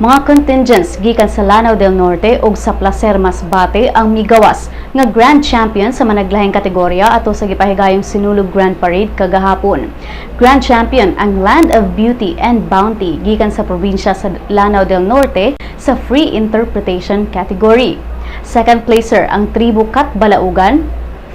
Mga contingents gikan sa Lanao del Norte ug sa Placer Masbate ang migawas nga Grand Champion sa managlahing kategorya ato sa gipahigayong Sinulog Grand Parade kagahapon. Grand Champion ang Land of Beauty and Bounty gikan sa probinsya sa Lanao del Norte sa Free Interpretation category. Second placer ang Tribo Katbalaugan,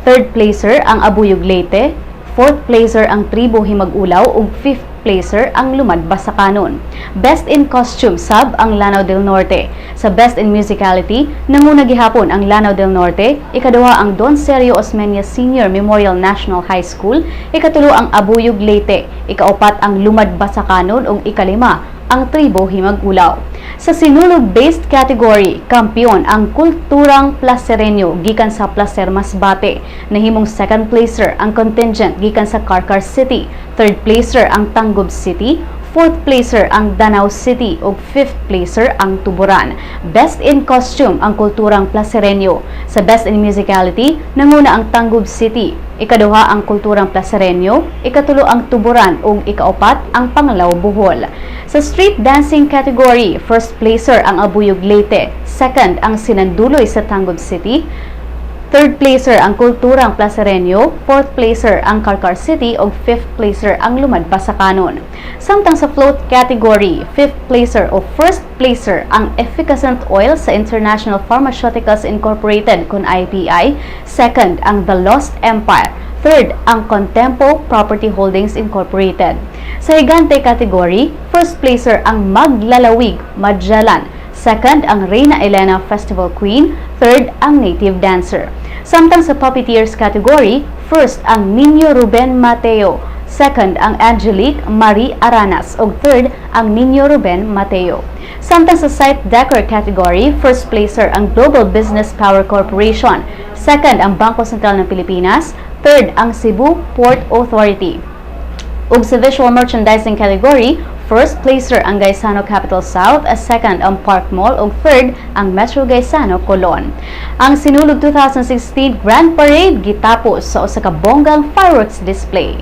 third placer ang Abuyog Leyte, fourth placer ang Tribo Himag-Ulaw ug fifth placer ang Lumad Basakanon. Best in Costume sab ang Lanao del Norte. Sa Best in Musicality, nanguna gihapon ang Lanao del Norte, ikaduha ang Don Sergio Osmeña Senior Memorial National High School, ikatulo ang Abuyog Leyte, ikaapat ang Lumad Basakanon ug ikalima ang Tribo Himag-Ulaw. Sa Sinulog-based category, kampiyon ang Kulturang Placereño gikan sa Placer Masbate. Nahimong second placer ang contingent gikan sa Karong City, third placer ang Tagum City, fourth placer ang Danau City ug fifth placer ang Tuburan. Best in Costume ang Kulturang Placereño. Sa Best in Musicality, nanguna ang Tagum City, ikaduha ang Kulturang Placereño, ikatulo ang Tuburan ug ikaapat ang Panglao Bohol. Sa Street Dancing category, first placer ang Abuyog Leyte, second ang Sinanduloy sa Tagum City, third placer ang Kulturang Placereño, fourth placer ang Karong City ug fifth placer ang Lumad Basakanon. Samtang sa float category, fifth placer o first placer ang Efficacent Oil sa International Pharmaceuticals Incorporated kun IPI, second ang The Lost Empire, third ang Contempo Property Holdings Incorporated. Sa Higante category, first placer ang Maglalawig Madyalan, second ang Reina Elena Festival Queen, third ang Native Dancer. Samtang sa Puppeteers category, first ang Niño Ruben Mateo, second ang Angelique Marie Aranas ug third ang Niño Ruben Mateo. Samtang sa Site Decor category, first placer ang Global Business Power Corporation, second ang Bangko Sentral ng Pilipinas, third ang Cebu Port Authority. Ug sa Visual Merchandising category, first placer ang Gaisano Capital South, second ang Park Mall ug third ang Metro Gaisano Colon. Ang Sinulog 2016 Grand Parade gitapos sa usa ka bonggang fireworks display.